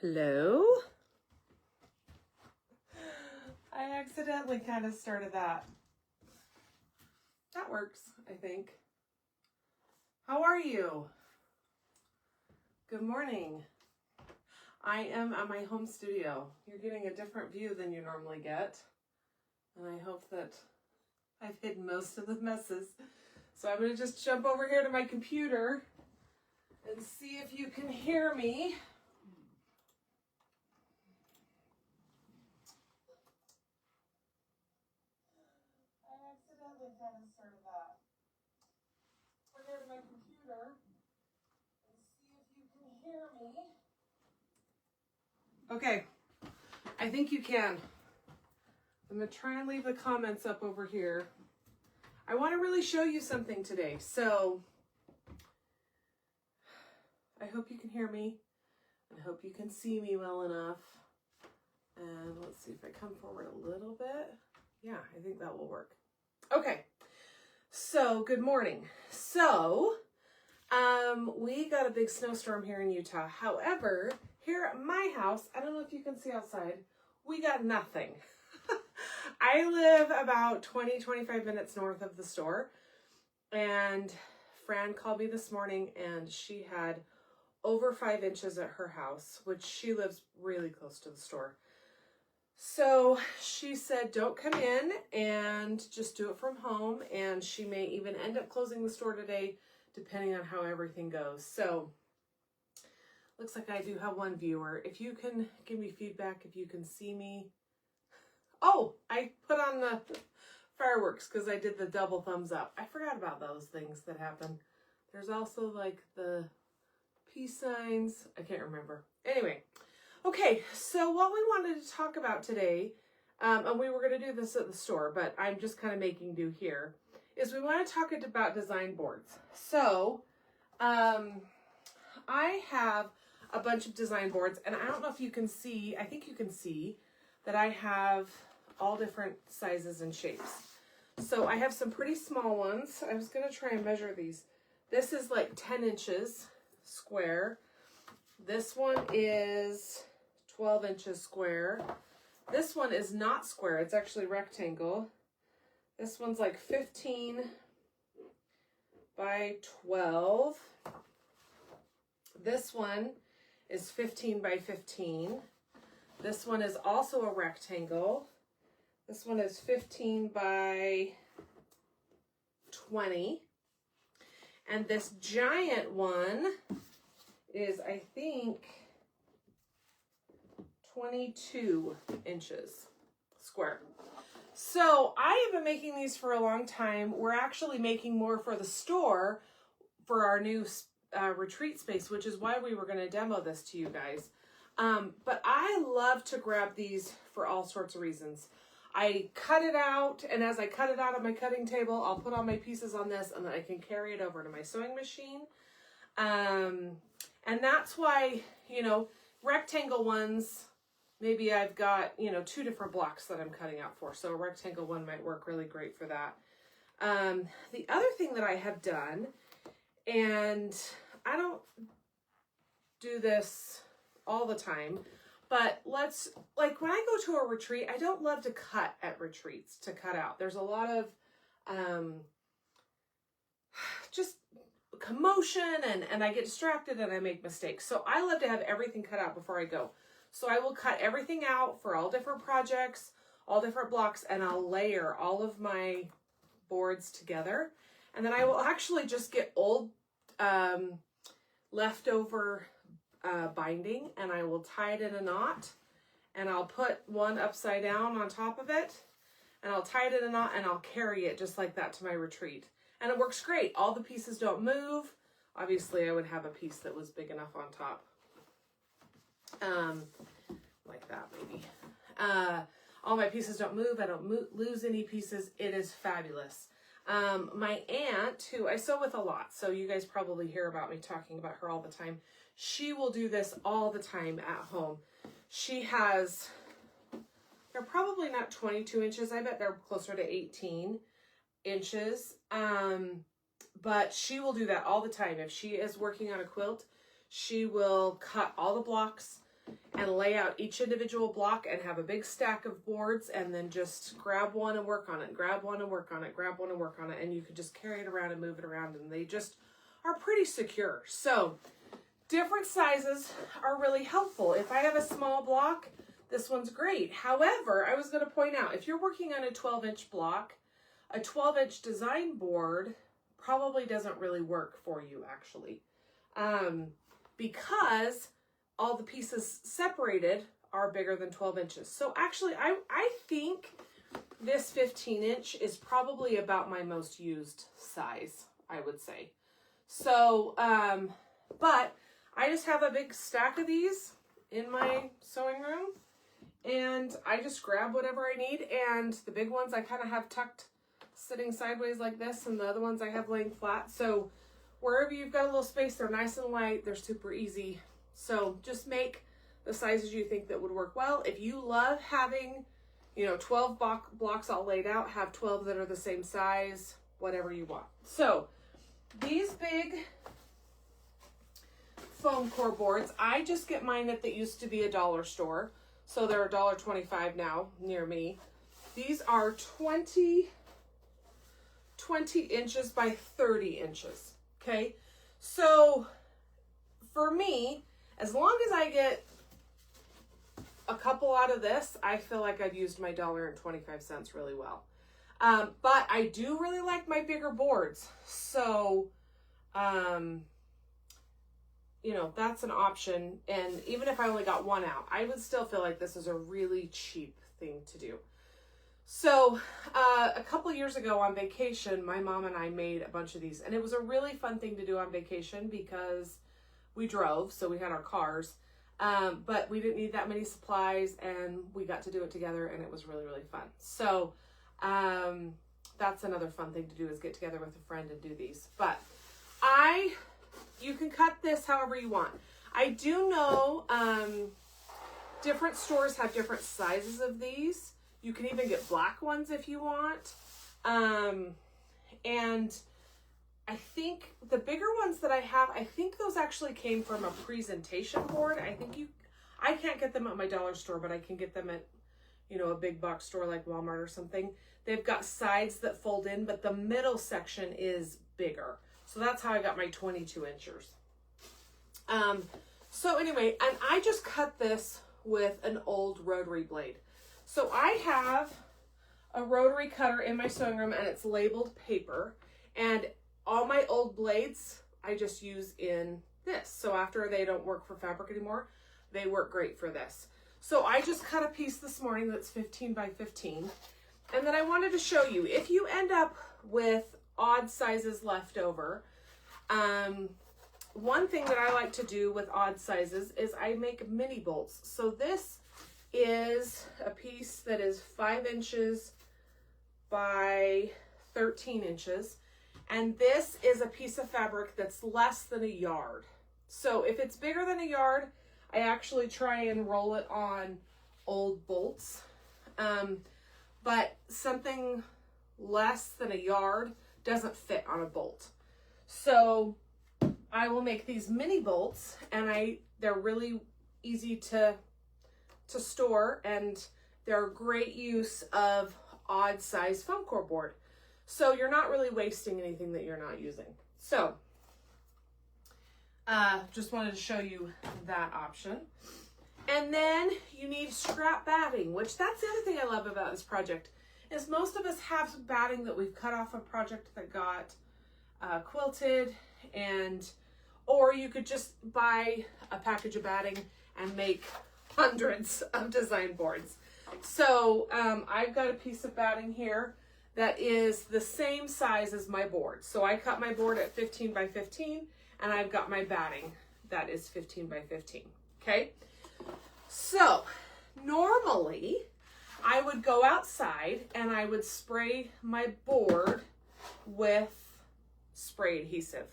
Hello? I accidentally kind of started that. That works, I think. How are you? Good morning. I am at my home studio. You're getting a different view than you normally get. And I hope that I've hidden most of the messes. So I'm going to just jump over here to my computer and see if you can hear me. I accidentally kind of started that. Over here to my computer and see if you can hear me. Okay, I think you can. I'm going to try and leave the comments up over here. I want to really show you something today. So I hope you can hear me. I hope you can see me well enough. And let's see if I come forward a little bit. Yeah, I think that will work. Okay, so good morning. So we got a big snowstorm here in Utah. However, here at my house, I don't know if you can see outside, we got nothing. I live about 20-25 minutes north of the store, and Fran called me this morning and she had over 5 inches at her house, which she lives really close to the store. So she said, don't come in and just do it from home. And she may even end up closing the store today, depending on how everything goes. So looks like I do have one viewer. If you can give me feedback, if you can see me. Oh, I put on the fireworks because I did the double thumbs up. I forgot about those things that happen. There's also like the peace signs. I can't remember. Anyway. Okay, so what we wanted to talk about today, and we were going to do this at the store, but I'm just kind of making do here, is we want to talk about design boards. So, I have a bunch of design boards, and I don't know if you can see, I think you can see that I have all different sizes and shapes. So I have some pretty small ones. I was going to try and measure these. This is like 10 inches square. This one is 12 inches square. This one is not square, it's actually rectangle. This one's like 15 by 12. This one is 15 by 15. This one is also a rectangle. This one is 15 by 20. And this giant one is, I think, 22 inches square. So I have been making these for a long time. We're actually making more for the store for our new retreat space, which is why we were going to demo this to you guys. But I love to grab these for all sorts of reasons. I cut it out, and as I cut it out on my cutting table, I'll put all my pieces on this, and then I can carry it over to my sewing machine. And that's why, you know, rectangle ones, maybe I've got, you know, 2 different blocks that I'm cutting out for. So a rectangle one might work really great for that. The other thing that I have done, and I don't do this all the time, but like when I go to a retreat, I don't love to cut at retreats, to cut out. There's a lot of just commotion and I get distracted and I make mistakes. So I love to have everything cut out before I go. So I will cut everything out for all different projects, all different blocks, and I'll layer all of my boards together. And then I will actually just get old leftover binding, and I will tie it in a knot, and I'll put one upside down on top of it, and I'll tie it in a knot, and I'll carry it just like that to my retreat. And it works great. All the pieces don't move. Obviously, I would have a piece that was big enough on top. Like that maybe. All my pieces don't move. I don't lose any pieces. It is fabulous. My aunt, who I sew with a lot, so you guys probably hear about me talking about her all the time. She will do this all the time at home. She has, they're probably not 22 inches. I bet they're closer to 18 inches. But she will do that all the time. If she is working on a quilt, she will cut all the blocks. and lay out each individual block and have a big stack of boards, and then just grab one and work on it, grab one and work on it, grab one and work on it, and you could just carry it around and move it around, and they just are pretty secure. So different sizes are really helpful. If I have a small block, this one's great. However, I was going to point out, if you're working on a 12-inch block, a 12-inch design board probably doesn't really work for you, actually, because all the pieces separated are bigger than 12 inches. So actually, I think this 15-inch is probably about my most used size, I would say. So, but I just have a big stack of these in my sewing room, and I just grab whatever I need, and the big ones I kind of have tucked sitting sideways like this, and the other ones I have laying flat. So wherever you've got a little space, they're nice and light, they're super easy. So just make the sizes you think that would work well. If you love having, 12 blocks all laid out, have 12 that are the same size, whatever you want. So these big foam core boards, I just get mine at that used to be a dollar store. So they're $1.25 now near me. These are 20 inches by 30 inches. Okay. So for me, as long as I get a couple out of this, I feel like I've used my $1.25 really well. But I do really like my bigger boards. So, that's an option. And even if I only got one out, I would still feel like this is a really cheap thing to do. So, a couple years ago on vacation, my mom and I made a bunch of these, and it was a really fun thing to do on vacation because we drove, so we had our cars, but we didn't need that many supplies, and we got to do it together, and it was really, really fun. So, that's another fun thing to do, is get together with a friend and do these. But you can cut this however you want. I do know, different stores have different sizes of these. You can even get black ones if you want. And I think the bigger ones that I have, I think those actually came from a presentation board. I can't get them at my dollar store, but I can get them at, a big box store like Walmart or something. They've got sides that fold in, but the middle section is bigger. So that's how I got my 22 inchers. So anyway, and I just cut this with an old rotary blade. So I have a rotary cutter in my sewing room, and it's labeled paper, and all my old blades I just use in this. So after they don't work for fabric anymore, they work great for this. So I just cut a piece this morning that's 15 by 15. And then I wanted to show you, if you end up with odd sizes left over, one thing that I like to do with odd sizes is I make mini bolts. So this is a piece that is 5 inches by 13 inches. And this is a piece of fabric that's less than a yard. So if it's bigger than a yard, I actually try and roll it on old bolts. But something less than a yard doesn't fit on a bolt. So I will make these mini bolts, and they're really easy to store, and they're a great use of odd size foam core board. So you're not really wasting anything that you're not using. So just wanted to show you that option. And then you need scrap batting, which that's the other thing I love about this project, is most of us have some batting that we've cut off a project that got quilted, or you could just buy a package of batting and make hundreds of design boards. So I've got a piece of batting here that is the same size as my board. So I cut my board at 15 by 15, and I've got my batting that is 15 by 15, okay? So normally I would go outside and I would spray my board with spray adhesive,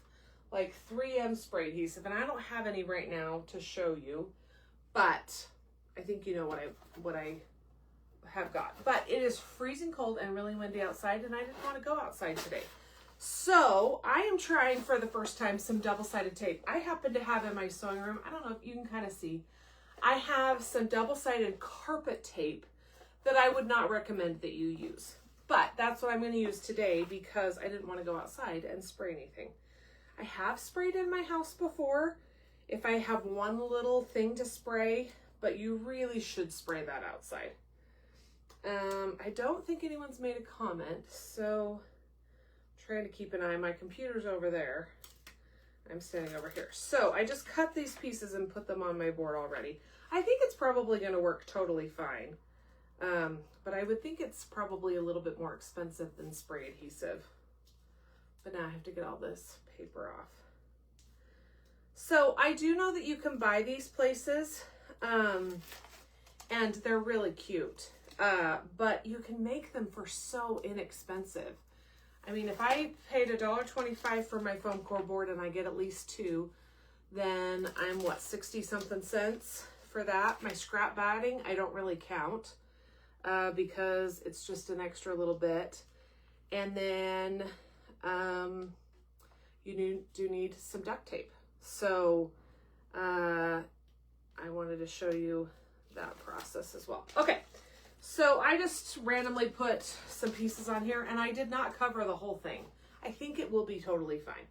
like 3M spray adhesive, and I don't have any right now to show you, but I think you know what I have got. But it is freezing cold and really windy outside, and I didn't want to go outside today. So I am trying for the first time some double-sided tape. I happen to have in my sewing room, I don't know if you can kind of see, I have some double-sided carpet tape that I would not recommend that you use. But that's what I'm going to use today because I didn't want to go outside and spray anything. I have sprayed in my house before if I have one little thing to spray, but you really should spray that outside. I don't think anyone's made a comment, so I'm trying to keep an eye. My computer's over there. I'm standing over here. So I just cut these pieces and put them on my board already. I think it's probably going to work totally fine. But I would think it's probably a little bit more expensive than spray adhesive. But now I have to get all this paper off. So I do know that you can buy these places, and they're really cute. But you can make them for so inexpensive. I mean, if I paid $1.25 for my foam core board and I get at least 2, then I'm what, 60 something cents for that. My scrap batting, I don't really count because it's just an extra little bit. And then you do need some duct tape. So I wanted to show you that process as well. Okay. So I just randomly put some pieces on here and I did not cover the whole thing. I think it will be totally fine.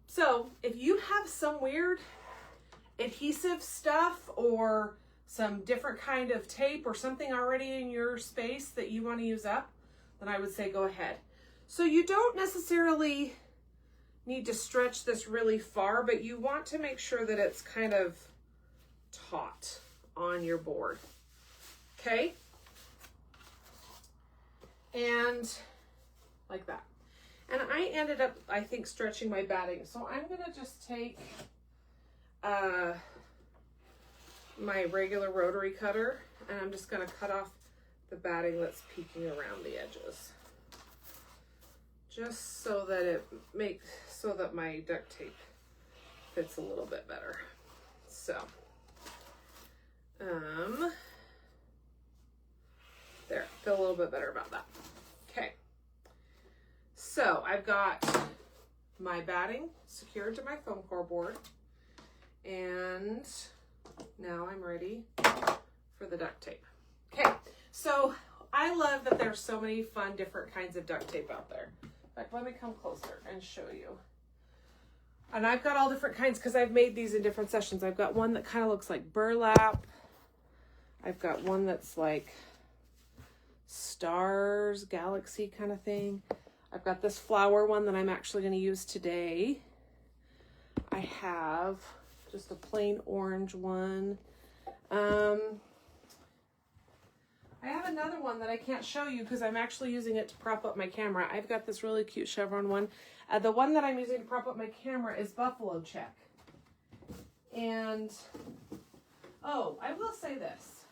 So if you have some weird adhesive stuff or some different kind of tape or something already in your space that you want to use up, then I would say go ahead. So you don't necessarily need to stretch this really far, but you want to make sure that it's kind of taut on your board. Okay? And like that. And I ended up, I think, stretching my batting. So I'm going to just take my regular rotary cutter and I'm just going to cut off the batting that's peeking around the edges. Just so that my duct tape fits a little bit better. So, there, feel a little bit better about that. Okay. So I've got my batting secured to my foam core board, and now I'm ready for the duct tape. Okay, so I love that there's so many fun different kinds of duct tape out there. In fact, let me come closer and show you. And I've got all different kinds because I've made these in different sessions. I've got one that kind of looks like burlap. I've got one that's like stars, galaxy kind of thing. I've got this flower one that I'm actually going to use today. I have just a plain orange one. I have another one that I can't show you because I'm actually using it to prop up my camera. I've got this really cute chevron one. The one that I'm using to prop up my camera is Buffalo Check. And, oh, I will say this.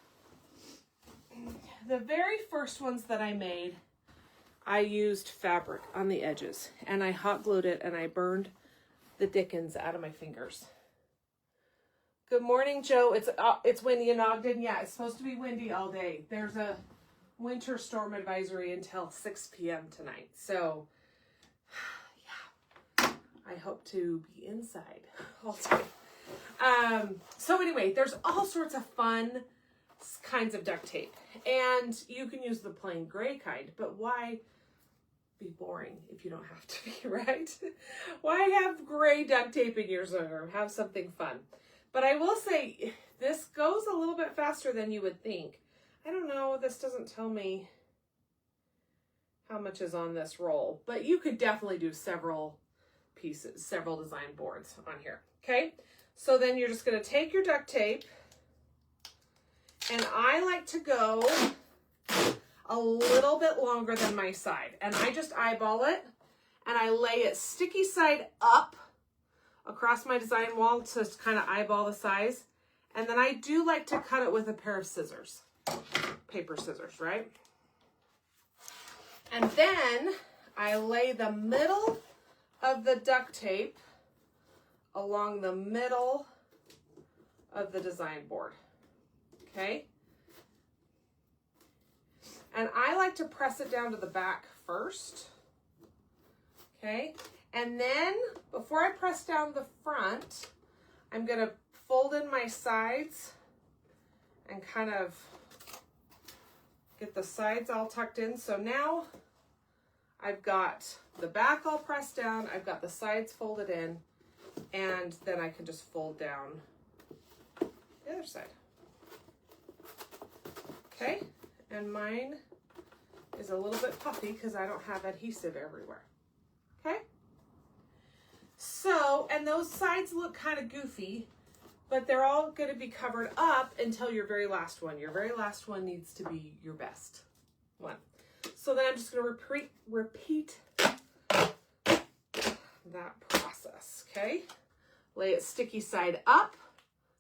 The very first ones that I made, I used fabric on the edges. And I hot glued it and I burned the dickens out of my fingers. Good morning, Joe. It's windy in Ogden. Yeah, it's supposed to be windy all day. There's a winter storm advisory until 6 p.m. tonight. So, yeah, I hope to be inside all day. So anyway, there's all sorts of fun kinds of duct tape. And you can use the plain gray kind, but why be boring if you don't have to be, right? Why have gray duct tape in your zone? Have something fun. But I will say, this goes a little bit faster than you would think. I don't know, this doesn't tell me how much is on this roll, but you could definitely do several pieces, several design boards on here, okay? So then you're just gonna take your duct tape, and I like to go a little bit longer than my side, and I just eyeball it, and I lay it sticky side up across my design wall to kind of eyeball the size. And then I do like to cut it with a pair of scissors, paper scissors, right? And then I lay the middle of the duct tape along the middle of the design board, okay? And I like to press it down to the back first, okay? And then, before I press down the front, I'm going to fold in my sides and kind of get the sides all tucked in. So now I've got the back all pressed down, I've got the sides folded in, and then I can just fold down the other side. Okay, and mine is a little bit puffy because I don't have adhesive everywhere. Okay, so, and those sides look kind of goofy, but they're all going to be covered up until your very last one. Your very last one needs to be your best one. So then I'm just going to repeat that process, okay? Lay it sticky side up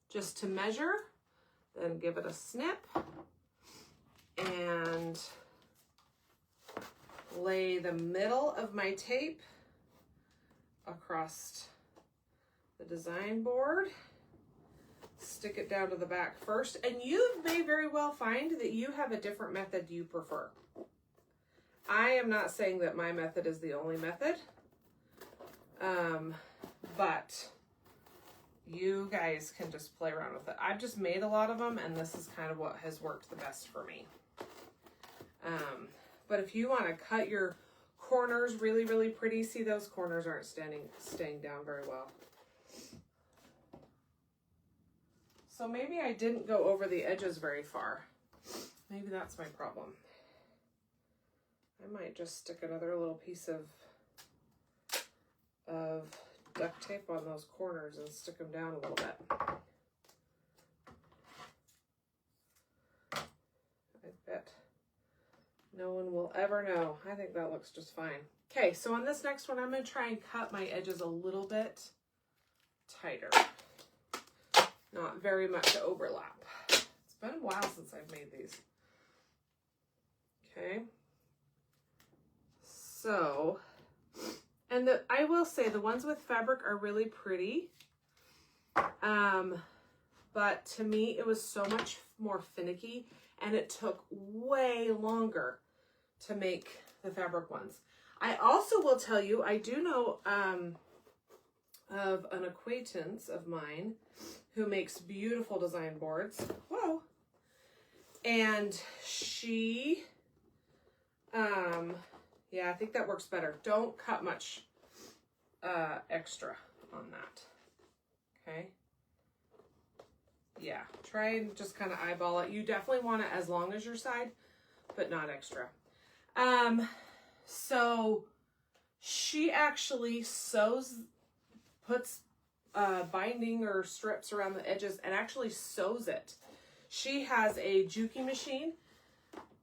just to measure, then give it a snip, and lay the middle of my tape across the design board. Stick it down to the back first, and you may very well find that you have a different method you prefer. I am not saying that my method is the only method, but you guys can just play around with it. I've just made a lot of them, and this is kind of what has worked the best for me. But if you want to cut your corners really, really pretty, see those corners aren't staying down very well. So maybe I didn't go over the edges very far. Maybe that's my problem. I might just stick another little piece of duct tape on those corners and stick them down a little bit. I bet no one will ever know. I think that looks just fine. Okay, so on this next one, I'm going to try and cut my edges a little bit tighter. Not very much overlap. It's been a while since I've made these. Okay. So, and I will say the ones with fabric are really pretty. But to me, it was so much more finicky, and it took way longer to make the fabric ones. I also will tell you, I do know of an acquaintance of mine who makes beautiful design boards. Whoa. And she, yeah, I think that works better. Don't cut much extra on that. Okay. Yeah, try and just kind of eyeball it. You definitely want it as long as your side, but not extra. So she actually puts binding or strips around the edges and actually sews it. She has a Juki machine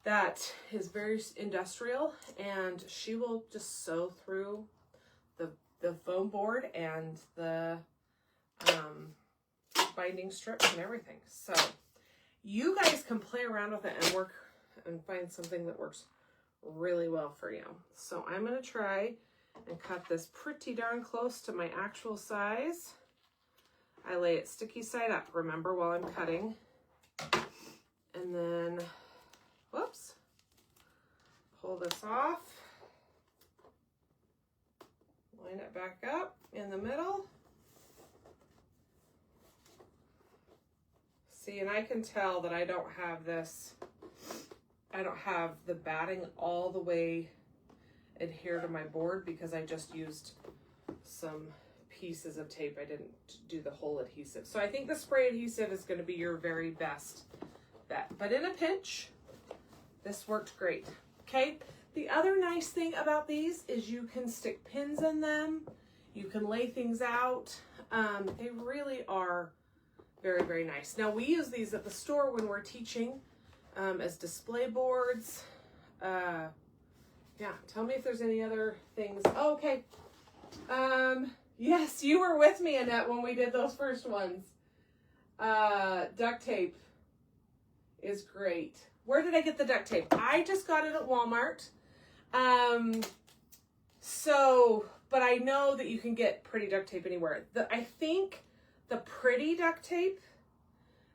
that is very industrial, and she will just sew through the foam board and the binding strips and everything. So you guys can play around with it and work and find something that works really well for you. So I'm going to try and cut this pretty darn close to my actual size. I lay it sticky side up, remember, while I'm cutting. And then, whoops, pull this off. Line it back up in the middle. See, and I can tell that I don't have the batting all the way adhere to my board because I just used some pieces of tape. I didn't do the whole adhesive. So I think the spray adhesive is going to be your very best bet. But in a pinch, this worked great. Okay. The other nice thing about these is you can stick pins in them. You can lay things out. They really are very, very nice. Now we use these at the store when we're teaching as display boards. Yeah, tell me if there's any other things. Oh, okay. Yes, you were with me, Annette, when we did those first ones. Duct tape is great. Where did I get the duct tape? I just got it at Walmart. But I know that you can get pretty duct tape anywhere. I think the pretty duct tape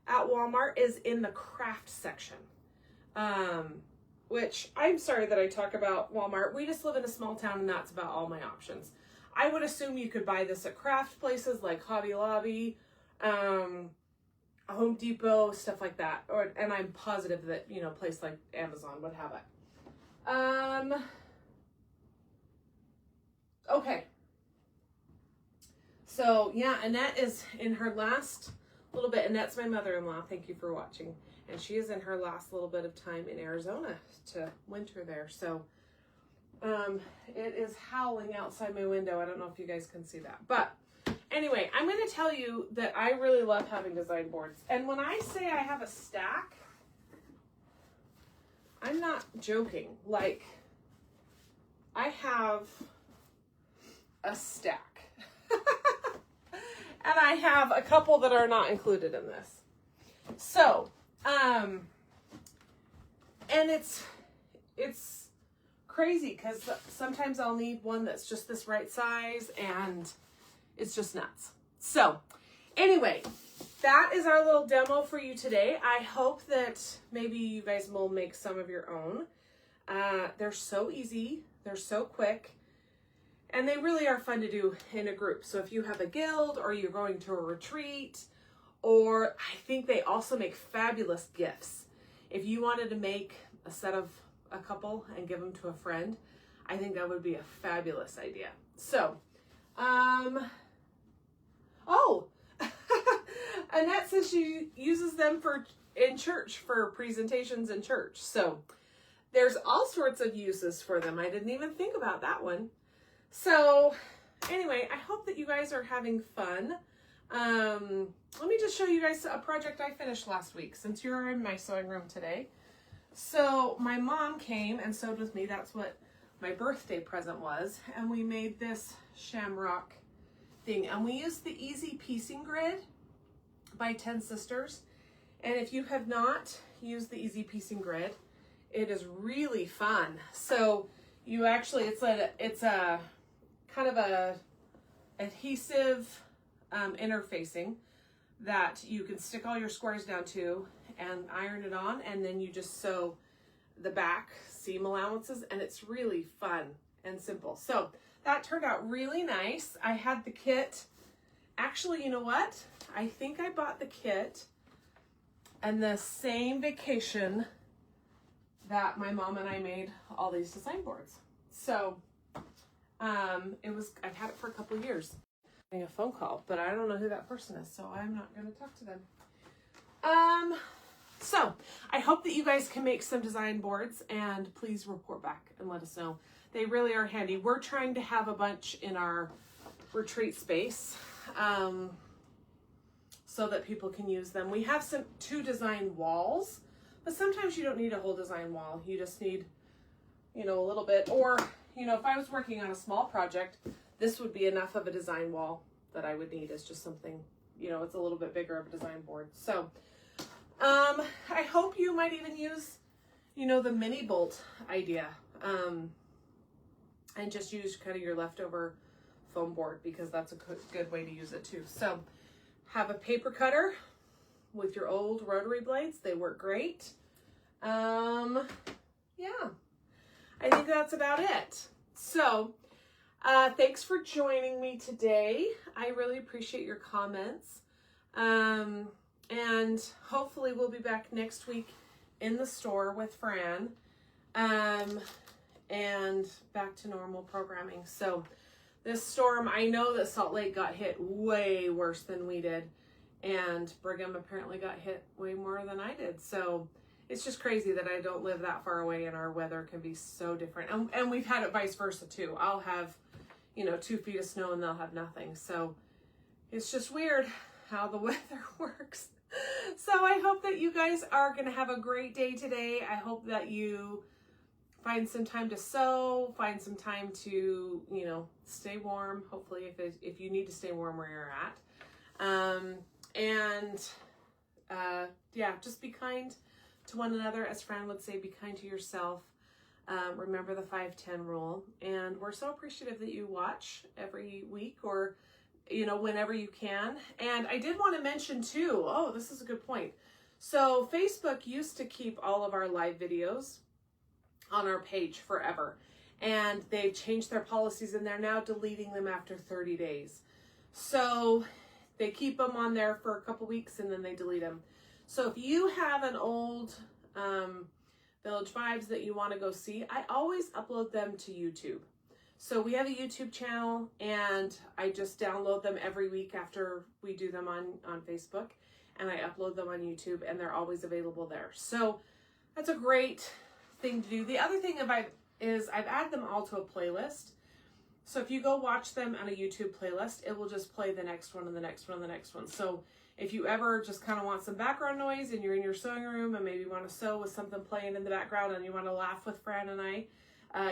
at Walmart is in the craft section. Which I'm sorry that I talk about Walmart. We just live in a small town and that's about all my options. I would assume you could buy this at craft places like Hobby Lobby, Home Depot, stuff like that. And I'm positive that, you know, a place like Amazon would have it. Okay. So yeah, Annette is in her last little bit. Annette's my mother-in-law. Thank you for watching. And she is in her last little bit of time in Arizona to winter there. So it is howling outside my window. I don't know if you guys can see that. But anyway, I'm going to tell you that I really love having design boards. And when I say I have a stack, I'm not joking. Like, I have a stack. And I have a couple that are not included in this. So, and it's crazy because sometimes I'll need one that's just this right size and it's just nuts. So anyway, that is our little demo for you today. I hope that maybe you guys will make some of your own. They're so easy. They're so quick. And they really are fun to do in a group. So if you have a guild or you're going to a retreat, or I think they also make fabulous gifts. If you wanted to make a set of a couple and give them to a friend, I think that would be a fabulous idea. So, oh, Annette says she uses them in church for presentations in church. So there's all sorts of uses for them. I didn't even think about that one. So anyway, I hope that you guys are having fun. Let me just show you guys a project I finished last week since you're in my sewing room today. So my mom came and sewed with me. That's what my birthday present was. And we made this shamrock thing. And we used the Easy Piecing Grid by 10 Sisters. And if you have not used the Easy Piecing Grid, it is really fun. So you actually, it's a kind of a adhesive interfacing that you can stick all your squares down to and iron it on, and then you just sew the back seam allowances, and it's really fun and simple. So that turned out really nice. I had the kit. Actually, you know what? I think I bought the kit and the same vacation that my mom and I made all these design boards. So I've had it for a couple of years. A phone call, but I don't know who that person is, so I'm not going to talk to them. So I hope that you guys can make some design boards, and please report back and let us know. They really are handy. We're trying to have a bunch in our retreat space, so that people can use them. We have two design walls, but sometimes you don't need a whole design wall. You just need, you know, a little bit, or, you know, if I was working on a small project, this would be enough of a design wall that I would need as just something, you know, it's a little bit bigger of a design board. So, I hope you might even use, you know, the mini bolt idea, and just use kind of your leftover foam board, because that's a good way to use it too. So have a paper cutter with your old rotary blades. They work great. Yeah, I think that's about it. So, thanks for joining me today. I really appreciate your comments. And hopefully we'll be back next week in the store with Fran, and back to normal programming. So this storm, I know that Salt Lake got hit way worse than we did, and Brigham apparently got hit way more than I did. So it's just crazy that I don't live that far away and our weather can be so different. And we've had it vice versa too. I'll have, you know, 2 feet of snow and they'll have nothing. So it's just weird how the weather works. So I hope that you guys are going to have a great day today. I hope that you find some time to sew, find some time to, you know, stay warm. Hopefully if you need to stay warm where you're at. Yeah, just be kind to one another. As Fran would say, be kind to yourself. Remember the 5-10 rule. And we're so appreciative that you watch every week, or, you know, whenever you can. And I did want to mention too, oh, this is a good point. So Facebook used to keep all of our live videos on our page forever. And they've changed their policies and they're now deleting them after 30 days. So they keep them on there for a couple weeks and then they delete them. So if you have an old Village Vibes that you want to go see, I always upload them to YouTube. So we have a YouTube channel and I just download them every week after we do them on Facebook, and I upload them on YouTube, and they're always available there. So that's a great thing to do. The other thing is I've added them all to a playlist. So if you go watch them on a YouTube playlist, it will just play the next one and the next one and the next one. So if you ever just kind of want some background noise and you're in your sewing room and maybe want to sew with something playing in the background and you want to laugh with Fran and I,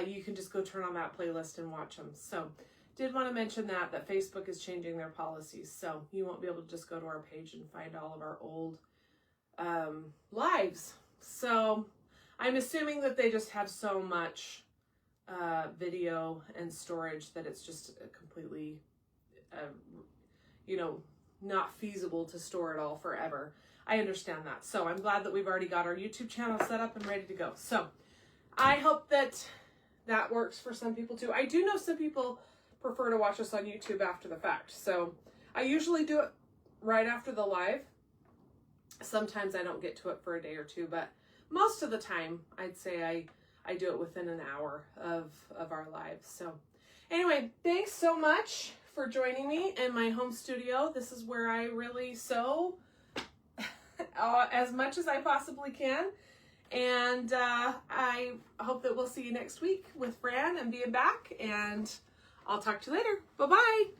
you can just go turn on that playlist and watch them. So did want to mention that Facebook is changing their policies. So you won't be able to just go to our page and find all of our old lives. So I'm assuming that they just have so much video and storage that it's just completely, not feasible to store it all forever. I understand that. So I'm glad that we've already got our YouTube channel set up and ready to go. So I hope that works for some people too. I do know some people prefer to watch us on YouTube after the fact. So I usually do it right after the live. Sometimes I don't get to it for a day or two, but most of the time I'd say I do it within an hour of our lives. So anyway, thanks so much for joining me in my home studio. This is where I really sew as much as I possibly can. And I hope that we'll see you next week with Fran and being back. And I'll talk to you later. Bye-bye.